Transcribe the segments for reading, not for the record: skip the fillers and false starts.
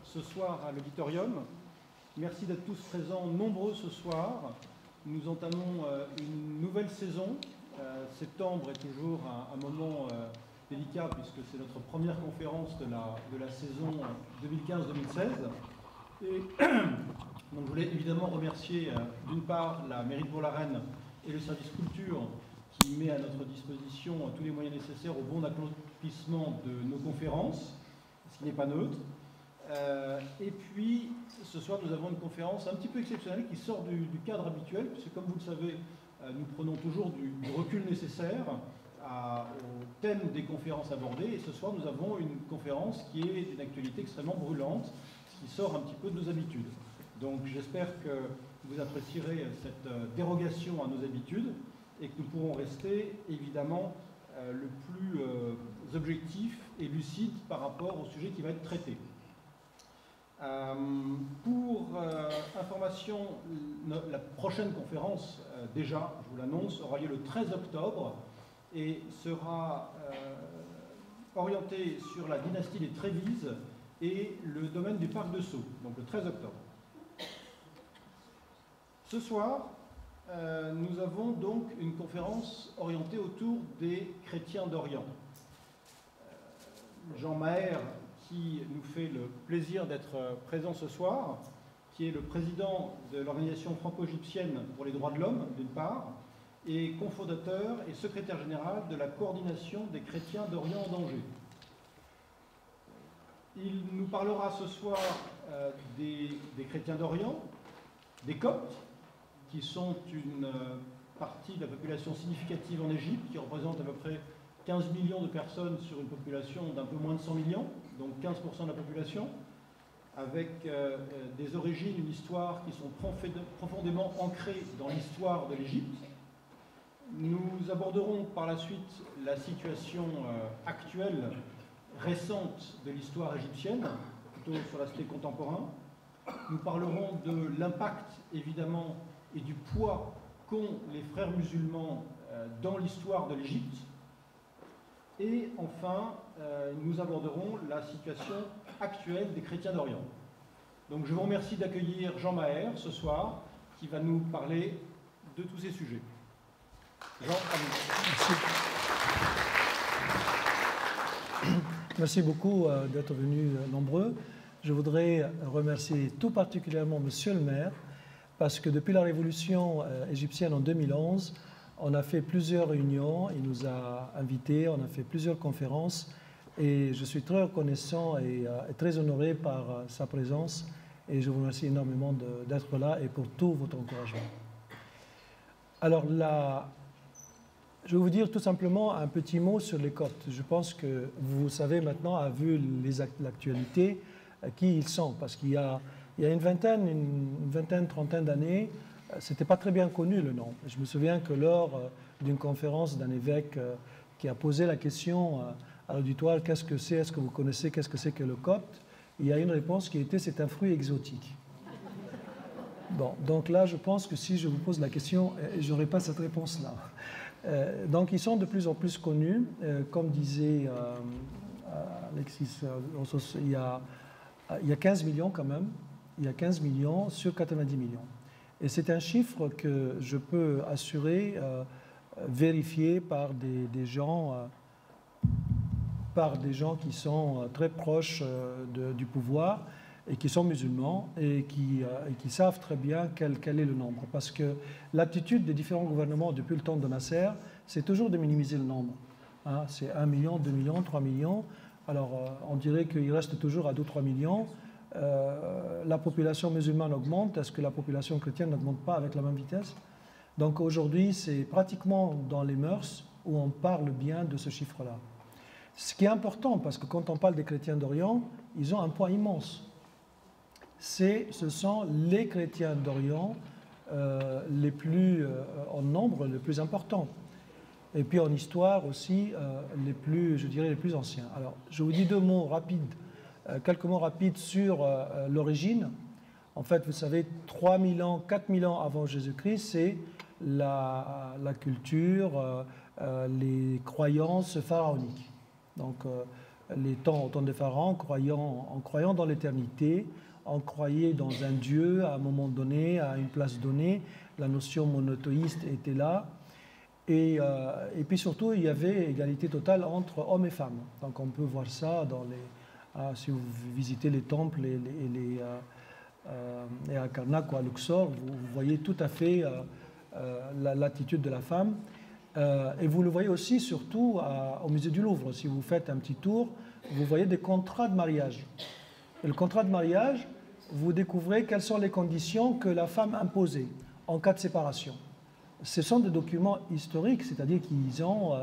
Ce soir à l'auditorium. Merci d'être tous présents, nombreux ce soir. Nous entamons une nouvelle saison. Septembre est toujours un moment délicat puisque c'est notre première conférence de la saison 2015-2016. Et donc, je voulais évidemment remercier d'une part la mairie de Bourg-la-Reine et le service culture qui met à notre disposition tous les moyens nécessaires au bon accomplissement de nos conférences, ce qui n'est pas neutre. Et puis, ce soir, nous avons une conférence un petit peu exceptionnelle qui sort du cadre habituel, puisque, comme vous le savez, nous prenons toujours du recul nécessaire au thème des conférences abordées. Et ce soir, nous avons une conférence qui est d'une actualité extrêmement brûlante, qui sort un petit peu de nos habitudes. Donc, j'espère que vous apprécierez cette dérogation à nos habitudes et que nous pourrons rester, évidemment, le plus objectif et lucide par rapport au sujet qui va être traité. Pour information, la prochaine conférence, déjà, je vous l'annonce, aura lieu le 13 octobre et sera orientée sur la dynastie des Trévises et le domaine du parc de Sceaux, donc le 13 octobre. Ce soir, nous avons donc une conférence orientée autour des chrétiens d'Orient. Jean Maher, qui nous fait le plaisir d'être présent ce soir, qui est le président de l'Organisation franco-égyptienne pour les droits de l'homme, d'une part, et cofondateur et secrétaire général de la coordination des chrétiens d'Orient en danger. Il nous parlera ce soir des chrétiens d'Orient, des Coptes, qui sont une partie de la population significative en Égypte, qui représente à peu près 15 millions de personnes sur une population d'un peu moins de 100 millions, donc 15% de la population, avec des origines, une histoire qui sont profondément ancrées dans l'histoire de l'Égypte. Nous aborderons par la suite la situation actuelle, récente de l'histoire égyptienne, plutôt sur l'aspect contemporain. Nous parlerons de l'impact, évidemment, et du poids qu'ont les frères musulmans dans l'histoire de l'Égypte. Et enfin, nous aborderons la situation actuelle des chrétiens d'Orient. Donc je vous remercie d'accueillir Jean Maher ce soir, qui va nous parler de tous ces sujets. Jean, à vous. Merci. Merci beaucoup d'être venus nombreux. Je voudrais remercier tout particulièrement Monsieur le maire, parce que depuis la révolution égyptienne en 2011, on a fait plusieurs réunions, il nous a invités, on a fait plusieurs conférences et je suis très reconnaissant et très honoré par sa présence et je vous remercie énormément d'être là et pour tout votre encouragement. Alors là, je vais vous dire tout simplement un petit mot sur les Coptes. Je pense que vous savez maintenant, à vu l'actualité, qui ils sont, parce qu'il y a une vingtaine, trentaine d'années, c'était pas très bien connu le nom. Je me souviens que lors d'une conférence d'un évêque qui a posé la question à l'auditoire, qu'est-ce que c'est, est-ce que vous connaissez, qu'est-ce que c'est que le copte, il y a une réponse qui était, c'est un fruit exotique. Bon, donc là, je pense que si je vous pose la question, je n'aurai pas cette réponse-là. Donc ils sont de plus en plus connus. Comme disait Alexis, il y a 15 millions quand même. Il y a 15 millions sur 90 millions. Et c'est un chiffre que je peux assurer, vérifier par des gens qui sont très proches du pouvoir et qui sont musulmans et qui savent très bien quel est le nombre. Parce que l'attitude des différents gouvernements depuis le temps de Nasser, c'est toujours de minimiser le nombre. Hein, c'est 1 million, 2 millions, 3 millions. Alors on dirait qu'il reste toujours à 2-3 millions. La population musulmane augmente, est-ce que la population chrétienne n'augmente pas avec la même vitesse? Donc aujourd'hui, c'est pratiquement dans les mœurs où on parle bien de ce chiffre-là. Ce qui est important, parce que quand on parle des chrétiens d'Orient, ils ont un poids immense. Ce sont les chrétiens d'Orient les plus, en nombre, les plus importants. Et puis en histoire aussi, les plus, je dirais, les plus anciens. Alors, je vous dis deux mots rapides. Quelques mots rapides sur l'origine. En fait, vous savez, 3000 ans, 4000 ans avant Jésus-Christ, c'est la culture, les croyances pharaoniques. Donc, au temps de Pharaon, en croyant dans l'éternité, en croyant dans un Dieu à un moment donné, à une place donnée. La notion monothéiste était là. Et puis surtout, il y avait égalité totale entre hommes et femmes. Donc on peut voir ça si vous visitez les temples et à Karnak ou à Luxor, vous voyez tout à fait l'attitude de la femme. Et vous le voyez aussi surtout au musée du Louvre. Si vous faites un petit tour, vous voyez des contrats de mariage. Et le contrat de mariage, vous découvrez quelles sont les conditions que la femme imposait en cas de séparation. Ce sont des documents historiques, c'est-à-dire qu'ils ont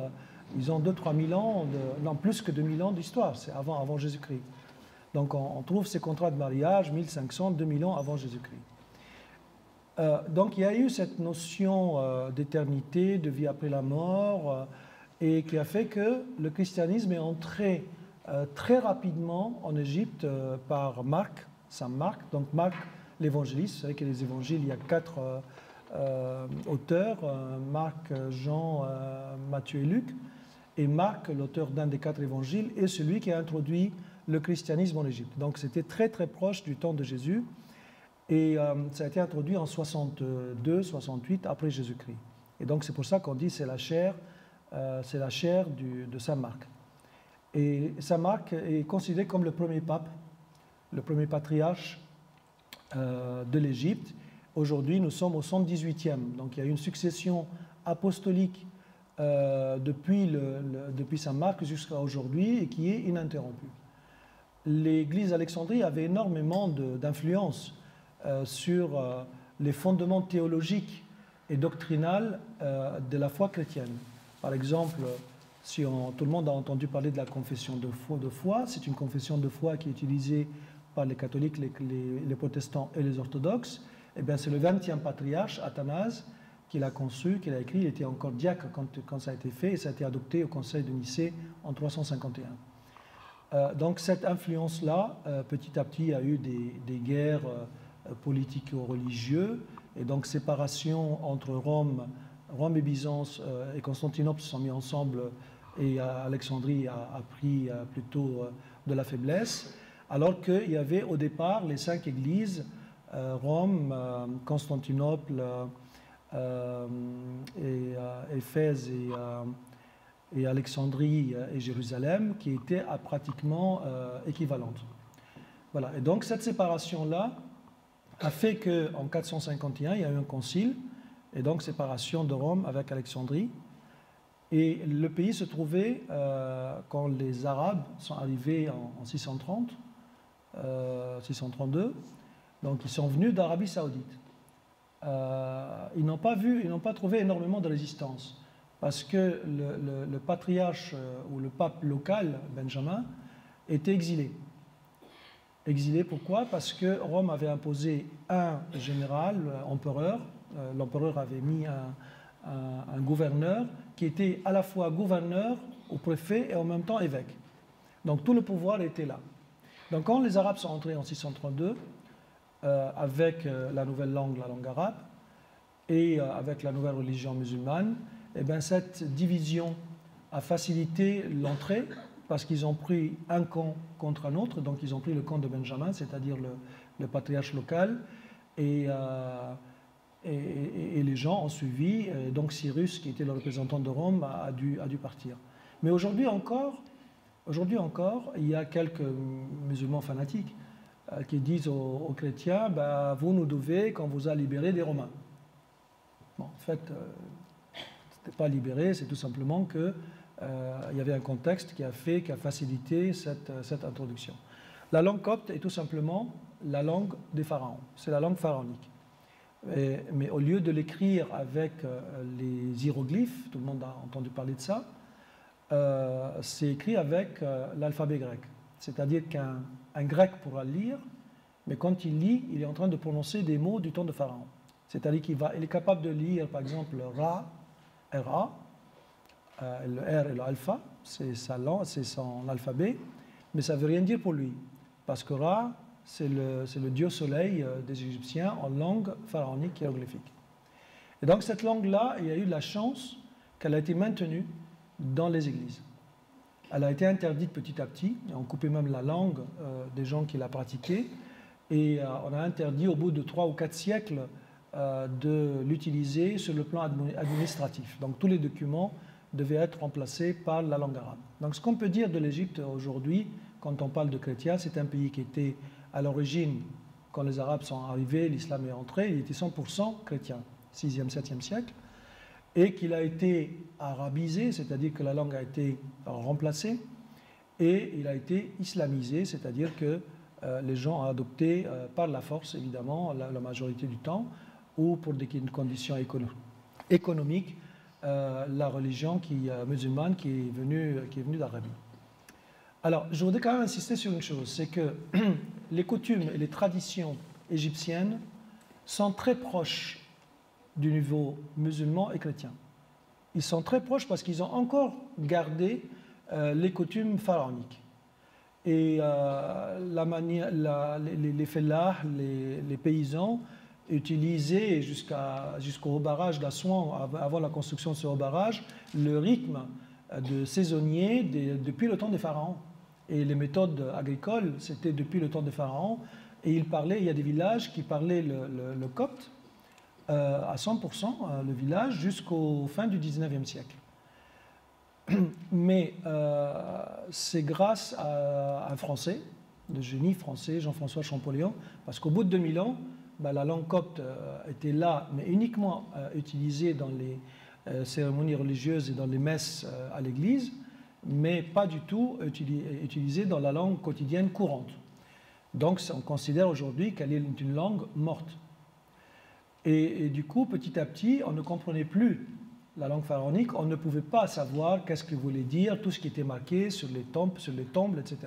2-3 000 ans, non plus que 2000 ans d'histoire, c'est avant Jésus-Christ. Donc on trouve ces contrats de mariage 1500, 2000 ans avant Jésus-Christ. Donc il y a eu cette notion d'éternité, de vie après la mort, et qui a fait que le christianisme est entré très rapidement en Égypte par Marc, Saint Marc. Donc Marc, l'évangéliste, vous savez que les évangiles, il y a 4 auteurs, Marc, Jean, Matthieu et Luc. Et Marc, l'auteur d'un des 4 évangiles, est celui qui a introduit le christianisme en Égypte. Donc c'était très très proche du temps de Jésus. Et ça a été introduit en 62, 68 après Jésus-Christ. Et donc c'est pour ça qu'on dit c'est la chair de Saint Marc. Et Saint Marc est considéré comme le premier pape, le premier patriarche de l'Égypte. Aujourd'hui, nous sommes au 118e. Donc il y a eu une succession apostolique depuis Saint Marc jusqu'à aujourd'hui et qui est ininterrompue. L'Église d'Alexandrie avait énormément d'influence sur les fondements théologiques et doctrinales de la foi chrétienne. Par exemple, tout le monde a entendu parler de la confession de foi, c'est une confession de foi qui est utilisée par les catholiques, les protestants et les orthodoxes. Eh bien, c'est le 20e patriarche, Athanase, qui l'a conçu, qui l'a écrit. Il était encore diacre quand ça a été fait et ça a été adopté au Conseil de Nicée en 351. Donc cette influence-là, petit à petit, a eu des guerres politico-religieuses et donc séparation entre Rome et Byzance et Constantinople se sont mis ensemble et Alexandrie a pris plutôt de la faiblesse, alors qu'il y avait au départ les 5 églises, Rome, Constantinople, Éphèse et Alexandrie et Jérusalem qui étaient pratiquement équivalentes. Voilà. Et donc cette séparation-là a fait qu'en 451, il y a eu un concile, et donc séparation de Rome avec Alexandrie. Et le pays se trouvait, quand les Arabes sont arrivés en 630, 632, donc ils sont venus d'Arabie Saoudite. Ils n'ont pas trouvé énormément de résistance, parce que le patriarche ou le pape local, Benjamin, était exilé. Exilé pourquoi? Parce que Rome avait imposé un général, empereur. L'empereur avait mis un gouverneur qui était à la fois gouverneur ou préfet et en même temps évêque. Donc tout le pouvoir était là. Donc quand les Arabes sont entrés en 632, avec la nouvelle langue, la langue arabe, et avec la nouvelle religion musulmane, eh bien, cette division a facilité l'entrée parce qu'ils ont pris un camp contre un autre, donc ils ont pris le camp de Benjamin, c'est-à-dire le patriarche local, et les gens ont suivi, et donc Cyrus, qui était le représentant de Rome, a dû partir. Mais aujourd'hui encore, il y a quelques musulmans fanatiques qui disent aux chrétiens, bah, vous nous devez quand vous a libéré des Romains. Bon, en fait, ce n'était pas libéré, c'est tout simplement qu'il y avait un contexte qui a facilité cette introduction. La langue copte est tout simplement la langue des pharaons, c'est la langue pharaonique. Mais au lieu de l'écrire avec les hiéroglyphes, tout le monde a entendu parler de ça, c'est écrit avec l'alphabet grec. C'est-à-dire qu'un grec pourra lire, mais quand il lit, il est en train de prononcer des mots du temps de Pharaon. C'est-à-dire qu'il est capable de lire, par exemple, Ra, R-A, le R et l'alpha, c'est son alphabet, mais ça ne veut rien dire pour lui, parce que Ra, c'est le dieu soleil des Égyptiens en langue pharaonique hiéroglyphique. Et donc cette langue-là, il y a eu de la chance qu'elle a été maintenue dans les églises. Elle a été interdite petit à petit. On coupait même la langue des gens qui la pratiquaient. Et on a interdit au bout de 3 ou 4 siècles de l'utiliser sur le plan administratif. Donc tous les documents devaient être remplacés par la langue arabe. Donc ce qu'on peut dire de l'Égypte aujourd'hui, quand on parle de chrétiens, c'est un pays qui était à l'origine, quand les Arabes sont arrivés, l'islam est entré, il était 100% chrétien, 6e, 7e siècle, et qu'il a été arabisé, c'est-à-dire que la langue a été remplacée, et il a été islamisé, c'est-à-dire que les gens ont adopté par la force, évidemment, la majorité du temps, ou pour des conditions économiques, la religion musulmane qui est venue d'Arabie. Alors, je voudrais quand même insister sur une chose, c'est que les coutumes et les traditions égyptiennes sont très proches du niveau musulman et chrétien. Ils sont très proches parce qu'ils ont encore gardé les coutumes pharaoniques. Et les fellahs, les paysans, utilisaient jusqu'au barrage d'Assouan, avant la construction de ce barrage, le rythme de saisonnier depuis le temps des pharaons. Et les méthodes agricoles, c'était depuis le temps des pharaons. Et il y a des villages qui parlaient le copte à 100%, le village, jusqu'au fin du 19e siècle. Mais c'est grâce à un Français, le génie français, Jean-François Champollion, parce qu'au bout de 2000 ans, la langue copte était là, mais uniquement utilisée dans les cérémonies religieuses et dans les messes à l'église, mais pas du tout utilisée dans la langue quotidienne courante. Donc on considère aujourd'hui qu'elle est une langue morte. Et du coup, petit à petit, on ne comprenait plus la langue pharaonique, on ne pouvait pas savoir qu'est-ce que voulait dire tout ce qui était marqué sur les tombes, etc.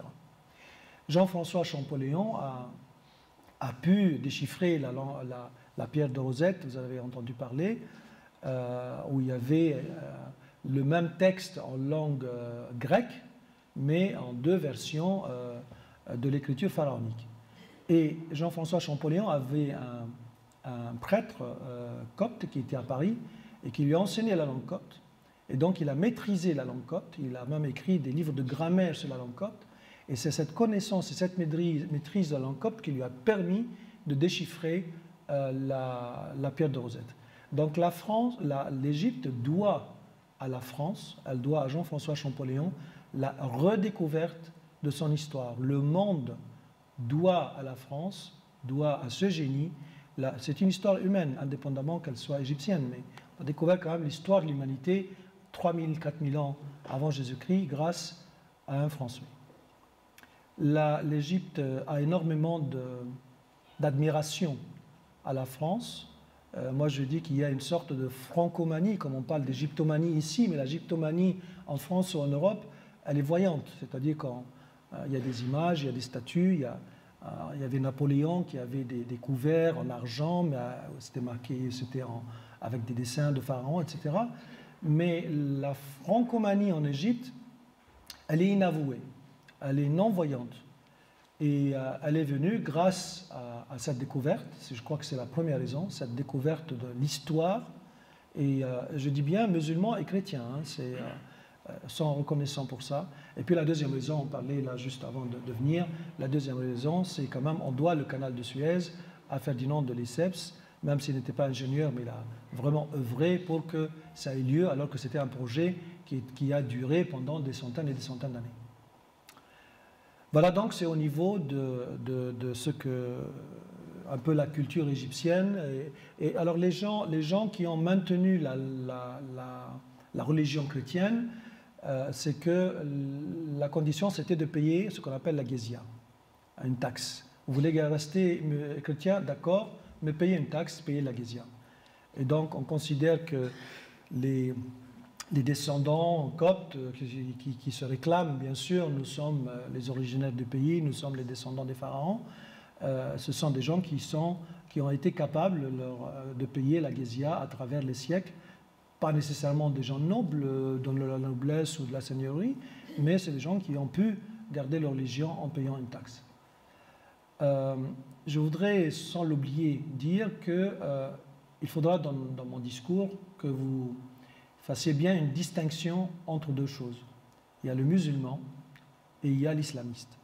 Jean-François Champollion a pu déchiffrer la pierre de Rosette, vous avez entendu parler, où il y avait le même texte en langue grecque, mais en 2 versions de l'écriture pharaonique. Et Jean-François Champollion avait un prêtre copte qui était à Paris et qui lui a enseigné la langue copte. Et donc il a maîtrisé la langue copte, il a même écrit des livres de grammaire sur la langue copte. Et c'est cette connaissance et cette maîtrise de la langue copte qui lui a permis de déchiffrer la pierre de Rosette. Donc l'Égypte doit à la France, elle doit à Jean-François Champollion la redécouverte de son histoire. Le monde doit à la France, doit à ce génie. C'est une histoire humaine, indépendamment qu'elle soit égyptienne, mais on a découvert quand même l'histoire de l'humanité 3000, 4000 ans avant Jésus-Christ grâce à un Français. L'Égypte a énormément d'admiration à la France. Moi, je dis qu'il y a une sorte de francomanie, comme on parle d'égyptomanie ici, mais la gyptomanie en France ou en Europe, elle est voyante. C'est-à-dire qu'il y a des images, il y a des statues, il y avait Napoléon qui avait des couverts en argent, mais c'était marqué, avec des dessins de pharaons, etc. Mais la francomanie en Égypte, elle est inavouée, elle est non-voyante. Et elle est venue grâce à cette découverte, je crois que c'est la première raison, cette découverte de l'histoire, et je dis bien musulmans et chrétiens, sont reconnaissants pour ça. Et puis la deuxième raison, on parlait là juste avant de venir, la deuxième raison, c'est quand même, on doit le canal de Suez à Ferdinand de Lesseps, même s'il n'était pas ingénieur, mais il a vraiment œuvré pour que ça ait lieu, alors que c'était un projet qui a duré pendant des centaines et des centaines d'années. Voilà, donc c'est au niveau de ce que, un peu la culture égyptienne. Et alors les gens qui ont maintenu la religion chrétienne, c'est que la condition c'était de payer ce qu'on appelle la guézia, une taxe. Vous voulez rester chrétien, d'accord, mais payez une taxe, payez la guézia. Et donc on considère que les descendants coptes qui se réclament, bien sûr, nous sommes les originaires du pays, nous sommes les descendants des pharaons, ce sont des gens qui ont été capables de payer la guézia à travers les siècles, pas nécessairement des gens nobles, de la noblesse ou de la seigneurie, mais c'est des gens qui ont pu garder leur religion en payant une taxe. Je voudrais, sans l'oublier, dire qu'il faudra dans mon discours que vous fassiez bien une distinction entre 2 choses. il y a le musulman et il y a l'islamiste.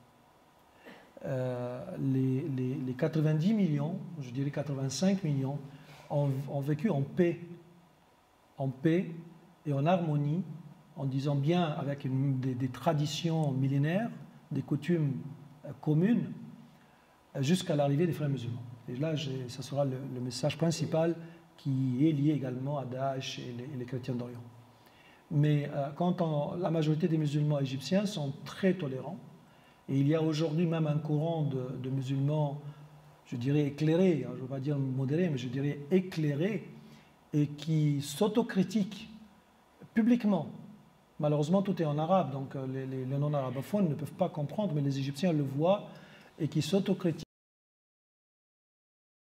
Les 90 millions, je dirais 85 millions, ont vécu en paix et en harmonie, en disant bien avec des traditions millénaires, des coutumes communes, jusqu'à l'arrivée des frères musulmans. Et là, ce sera le message principal qui est lié également à Daesh et les chrétiens d'Orient. Mais la majorité des musulmans égyptiens sont très tolérants, et il y a aujourd'hui même un courant de musulmans, je dirais éclairés, je ne veux pas dire modérés, mais je dirais éclairés, et qui s'autocritiquent publiquement. Malheureusement, tout est en arabe, donc les non-arabophones ne peuvent pas comprendre, mais les Égyptiens le voient, et qui s'autocritiquent